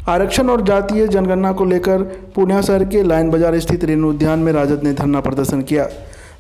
आरक्षण और जातीय जनगणना को लेकर पूर्णिया शहर के लाइन बाजार स्थित रेणु उद्यान में राजद ने धरना प्रदर्शन किया।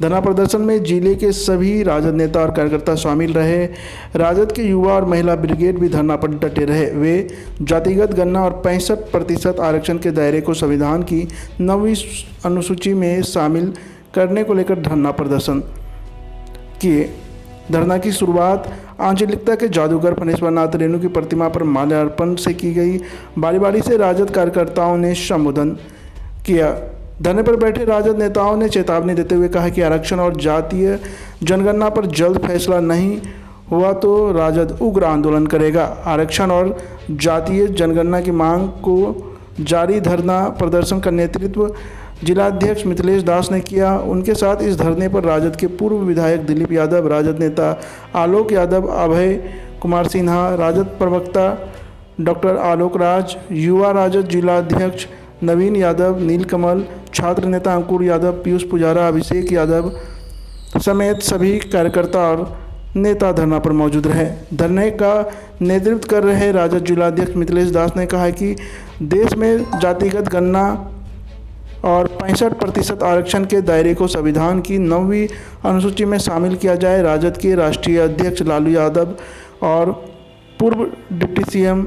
धरना प्रदर्शन में जिले के सभी राजद नेता और कार्यकर्ता शामिल रहे। राजद के युवा और महिला ब्रिगेड भी धरना पर डटे रहे। वे जातिगत गणना और 65% आरक्षण के दायरे को संविधान की 9वीं अनुसूची में शामिल करने को लेकर धरना प्रदर्शन किए। धरना की शुरुआत आंचलिकता के जादूगर फणेश्वर नाथ रेणु की प्रतिमा पर माल्यार्पण से की गई। बारी बारी से राजद कार्यकर्ताओं ने संबोधन किया। धरने पर बैठे राजद नेताओं ने चेतावनी देते हुए कहा कि आरक्षण और जातीय जनगणना पर जल्द फैसला नहीं हुआ तो राजद उग्र आंदोलन करेगा। आरक्षण और जातीय जनगणना की मांग को जारी धरना प्रदर्शन का नेतृत्व जिलाध्यक्ष मिथिलेश दास ने किया। उनके साथ इस धरने पर राजद के पूर्व विधायक दिलीप यादव, राजद नेता आलोक यादव, अभय कुमार सिन्हा, राजद प्रवक्ता डॉक्टर आलोक राज, युवा राजद जिलाध्यक्ष नवीन यादव, नीलकमल, छात्र नेता अंकुर यादव, पीयूष पुजारा, अभिषेक यादव समेत सभी कार्यकर्ता और नेता धरना पर मौजूद रहे। धरने का नेतृत्व कर रहे राजद जिलाध्यक्ष मिथिलेश दास ने कहा कि देश में जातिगत गणना और 65% आरक्षण के दायरे को संविधान की 9वीं अनुसूची में शामिल किया जाए। राजद के राष्ट्रीय अध्यक्ष लालू यादव और पूर्व डिप्टी सीएम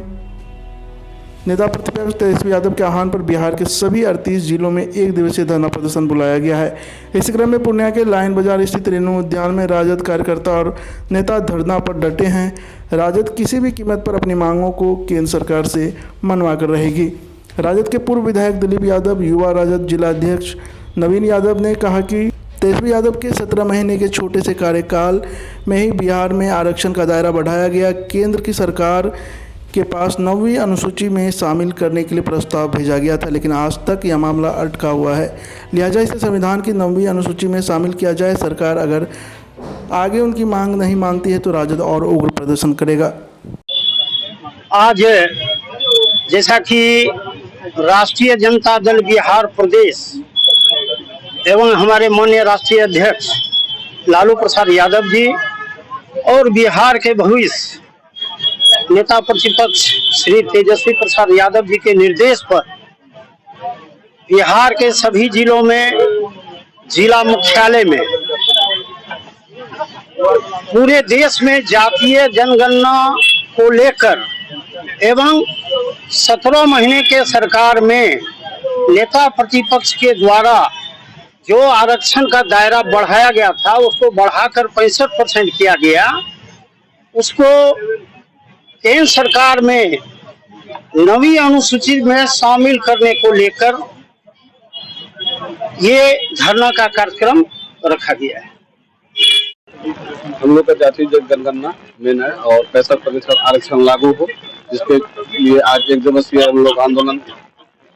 नेता प्रतिपक्ष तेजस्वी यादव के आह्वान पर बिहार के सभी 38 जिलों में एक दिवसीय धरना प्रदर्शन बुलाया गया है। इस क्रम में पूर्णिया के लाइन बाजार स्थित रेणु उद्यान में राजद कार्यकर्ता और नेता धरना पर डटे हैं। राजद किसी भी कीमत पर अपनी मांगों को केंद्र सरकार से मनवा कर रहेगी। राजद के पूर्व विधायक दिलीप यादव, युवा राजद जिलाध्यक्ष नवीन यादव ने कहा कि तेजस्वी यादव के 17 महीने के छोटे से कार्यकाल में ही बिहार में आरक्षण का दायरा बढ़ाया गया। केंद्र की सरकार के पास 9वीं अनुसूची में शामिल करने के लिए प्रस्ताव भेजा गया था, लेकिन आज तक यह मामला अटका हुआ है। लिहाजा इसे संविधान की 9वीं अनुसूची में शामिल किया जाए। सरकार अगर आगे उनकी मांग नहीं मानती है तो राजद और उग्र प्रदर्शन करेगा। आज जैसा कि राष्ट्रीय जनता दल बिहार प्रदेश एवं हमारे माननीय राष्ट्रीय अध्यक्ष लालू प्रसाद यादव जी और बिहार के भविष्य नेता प्रतिपक्ष श्री तेजस्वी प्रसाद यादव जी के निर्देश पर बिहार के सभी जिलों में, जिला मुख्यालय में, पूरे देश में जातीय जनगणना को लेकर एवं 17 महीने के सरकार में नेता प्रतिपक्ष के द्वारा जो आरक्षण का दायरा बढ़ाया गया था उसको बढ़ाकर 65% किया गया, उसको केंद्र सरकार में 9वीं अनुसूची में शामिल करने को लेकर ये धरना का कार्यक्रम रखा गया है। हम लोग का जातीय जनगणना मेन है और 65% आरक्षण लागू हो, जिसके लिए आज एक दिवसीय हम लोग आंदोलन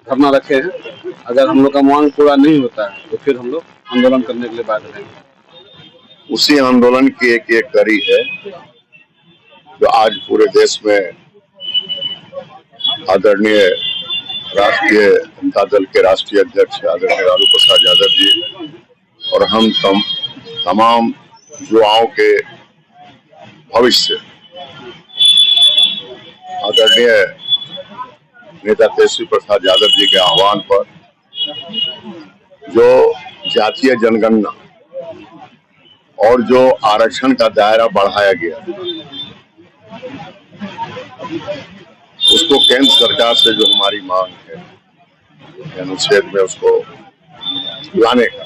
धरना रखे हैं। अगर हम लोग का मांग पूरा नहीं होता है तो फिर हम लोग आंदोलन करने के लिए बाध्य रहेंगे। उसी आंदोलन की एक कड़ी है जो आज पूरे देश में आदरणीय राष्ट्रीय जनता दल के राष्ट्रीय अध्यक्ष आदरणीय लालू प्रसाद यादव जी और हम तमाम युवाओं के भविष्य आदरणीय नेता तेजस्वी प्रसाद यादव जी के आह्वान पर जो जातीय जनगणना और जो आरक्षण का दायरा बढ़ाया गया उसको केंद्र सरकार से जो हमारी मांग है अनुच्छेद में उसको लाने का,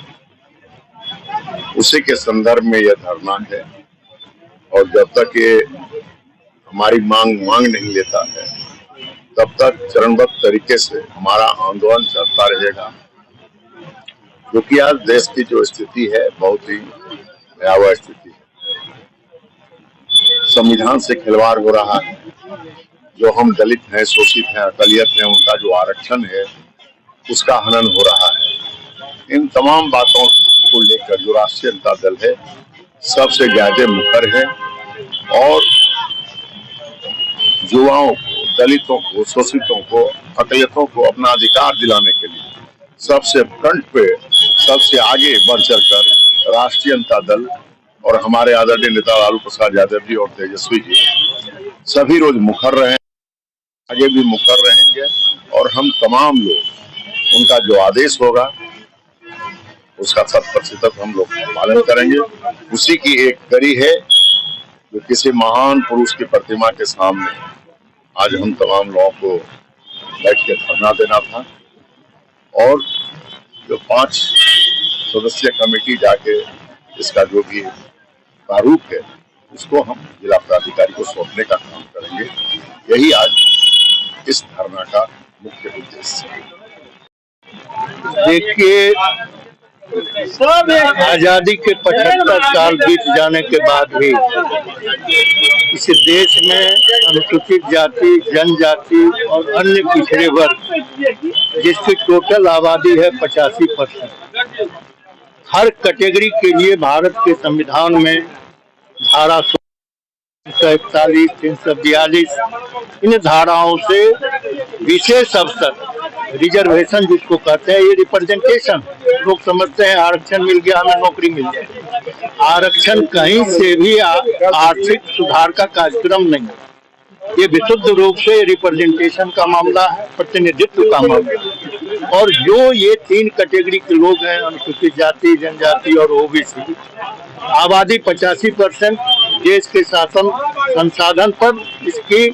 उसी के संदर्भ में यह धरना है। और जब तक ये हमारी मांग नहीं लेता है तब तक चरणबद्ध तरीके से हमारा आंदोलन चलता रहेगा, क्योंकि आज देश की जो स्थिति है बहुत ही भयावह स्थिति है। संविधान से खिलवाड़ हो रहा है। जो हम दलित हैं, शोषित हैं, अकलियत हैं, उनका जो आरक्षण है उसका हनन हो रहा है। इन तमाम बातों को लेकर जो राष्ट्रीय जनता दल है सबसे ज्यादा मुखर है और युवाओं को, दलितों को, शोषितों को, अकलियतों को अपना अधिकार दिलाने के लिए सबसे फ्रंट पे, सबसे आगे बढ़ चढ़कर राष्ट्रीय जनता दल और हमारे आदरणीय नेता लालू प्रसाद यादव जी और तेजस्वी जी सभी रोज मुखर रहे, आगे भी मुखर रहेंगे। और हम तमाम लोग उनका जो आदेश होगा उसका 100% हम लोग पालन करेंगे। उसी की एक कड़ी है जो किसी महान पुरुष की प्रतिमा के सामने आज हम तमाम लोगों को बैठ के धरना देना था और जो 5 सदस्यीय कमेटी जाके इसका जो भी प्रारूप है उसको हम जिला पदाधिकारी को सौंपने का काम करेंगे। यही आज इस धरना का मुख्य उद्देश्य है। देखिए, आजादी के 75 साल बीत जाने के बाद भी इस देश में अनुसूचित जाति, जनजाति और अन्य पिछड़े वर्ग जिसकी टोटल आबादी है 85%, हर कैटेगरी के लिए भारत के संविधान में धारा 341, 342 इन धाराओं से विशेष अवसर रिजर्वेशन जिसको कहते हैं, ये रिप्रेजेंटेशन लोग समझते हैं आरक्षण मिल गया हमें नौकरी मिल जाए। आरक्षण कहीं से भी आर्थिक सुधार का कार्यक्रम नहीं है, ये विशुद्ध रूप से रिप्रेजेंटेशन का मामला है, प्रतिनिधित्व का मामला है। और जो ये 3 कैटेगरी के लोग हैं, अनुसूचित जाति, जनजाति और ओबीसी, आबादी 85%, देश के शासन संसाधन पर इसकी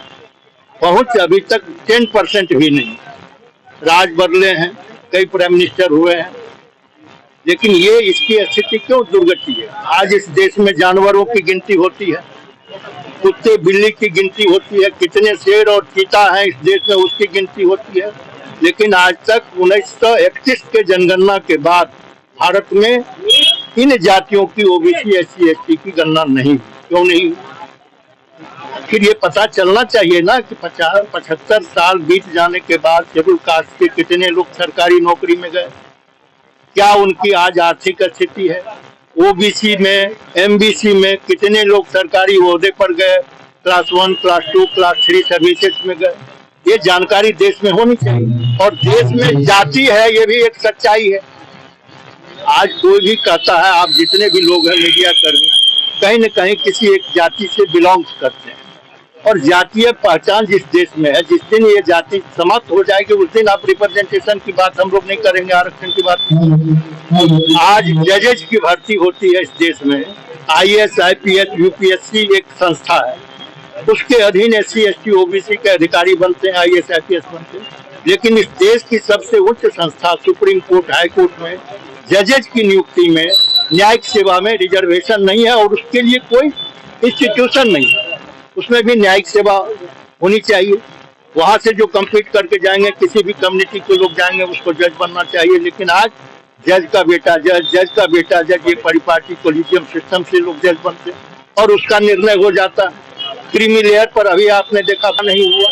पहुंच अभी तक 10% भी नहीं। राज बदले हैं, कई प्राइम मिनिस्टर हुए हैं, लेकिन ये इसकी स्थिति क्यों दुर्गति है। आज इस देश में जानवरों की गिनती होती है, कुत्ते बिल्ली की गिनती होती है, कितने शेर और चीता हैं इस देश में उसकी गिनती होती है, लेकिन आज तक 1931 के जनगणना के बाद भारत में इन जातियों की ओबीसी, एससी, एसटी की गणना नहीं। क्यों नहीं? फिर ये पता चलना चाहिए ना कि 75 साल बीत जाने के बाद शेड्यूल कास्ट के कितने लोग सरकारी नौकरी में गए, क्या उनकी आज आर्थिक स्थिति है। ओबीसी में, एमबीसी में कितने लोग सरकारी ओहदे पर गए, क्लास 1, क्लास 2, क्लास 3 सर्विसेज में गए, ये जानकारी देश में होनी चाहिए। और देश में जाति है, ये भी एक सच्चाई है। आज कोई भी कहता है, आप जितने भी लोग हैं मीडिया कर्मी, कहीं न कहीं किसी एक जाति से बिलोंग्स करते हैं, और जातीय पहचान जिस देश में है, जिस दिन ये जाति समाप्त हो जाएगी उस दिन आप रिप्रेजेंटेशन की बात हम लोग नहीं करेंगे, आरक्षण की बात। आज जजेज की भर्ती होती है इस देश में, IAS, IPS, UPSC एक संस्था है, उसके अधीन SC, ST, OBC के अधिकारी बनते हैं, IAS, IPS बनते हैं। लेकिन इस देश की सबसे उच्च संस्था सुप्रीम कोर्ट, हाई कोर्ट में जजेज की नियुक्ति में, न्यायिक सेवा में रिजर्वेशन नहीं है, और उसके लिए कोई इंस्टीट्यूशन नहीं है। उसमें भी न्यायिक सेवा होनी चाहिए। वहां से जो कंप्लीट करके जाएंगे, किसी भी कम्युनिटी के लोग जाएंगे, उसको जज बनना चाहिए। लेकिन आज जज का बेटा जज, जज का बेटा जज, ये परिपाटी कोलिजियम सिस्टम से लोग जज बनते हैं और उसका निर्णय हो जाता है। क्रीमी लेयर पर अभी आपने देखा नहीं हुआ।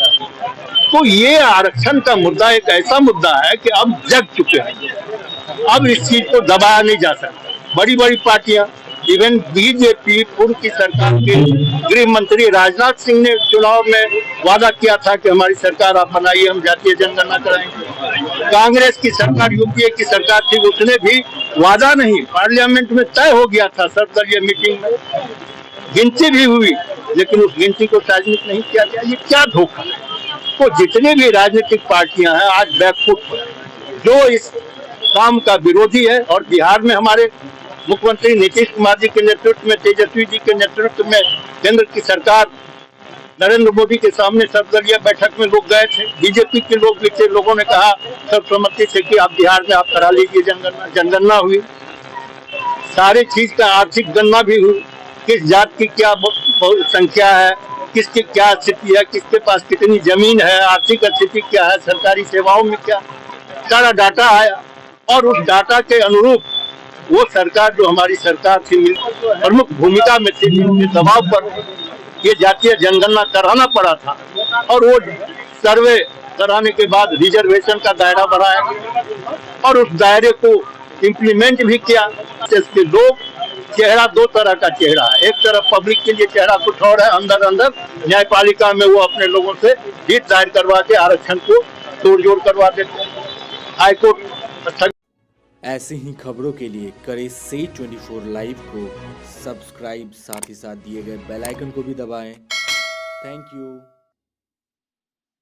तो ये आरक्षण का मुद्दा एक ऐसा मुद्दा है कि अब जग चुके हैं, अब इस चीज को दबाया नहीं जा सकता। बड़ी बड़ी पार्टियां, इवन बीजेपी, पूर्व की सरकार के गृह मंत्री राजनाथ सिंह ने चुनाव में वादा किया था कि हमारी सरकार आप बनाइए, हम जातीय जनगणना कराएंगे। कांग्रेस की सरकार, यूपीए की सरकार थी, उसने भी वादा नहीं, पार्लियामेंट में तय हो गया था, सर्वदलीय मीटिंग में गिनती भी हुई, लेकिन उस गिनती को सार्वजनिक नहीं किया गया। ये क्या धोखा है। तो जितने भी राजनीतिक पार्टियां हैं आज बैकफुट पर, जो इस काम का विरोधी है। और बिहार में हमारे मुख्यमंत्री नीतीश कुमार जी के नेतृत्व में, तेजस्वी जी के नेतृत्व में केंद्र की सरकार नरेंद्र मोदी के सामने सर्वदलीय बैठक में लोग गए थे, बीजेपी के लोग भी थे। लोगों ने कहा सर्वसम्मति से कि आप बिहार में आप करा लीजिए जनगणना। जनगणना हुई, सारी चीज का आर्थिक गणना भी हुई, किस जात की क्या संख्या है, किसकी क्या स्थिति है, किसके पास कितनी जमीन है, आर्थिक स्थिति क्या है, सरकारी सेवाओं में क्या, सारा डाटा आया। और उस डाटा के अनुरूप वो सरकार जो हमारी सरकार थी प्रमुख भूमिका में थी, जिसके दबाव पर ये जातीय जनगणना कराना पड़ा था। और वो सर्वे कराने के बाद रिजर्वेशन का दायरा बढ़ाया और उस दायरे को इम्प्लीमेंट भी किया। इसके लोग चेहरा दो तरह का चेहरा है, एक तरफ पब्लिक के लिए चेहरा कुछ और है, अंदर अंदर न्यायपालिका में वो अपने लोगों से हित दायर करवा के आरक्षण को तोड़-जोड़ करवा देते हैं। हाईकोर्ट ऐसे ही खबरों के लिए करें से 24 लाइव को सब्सक्राइब, साथ ही साथ दिए गए बेल आइकन को भी दबाएं। Thank you.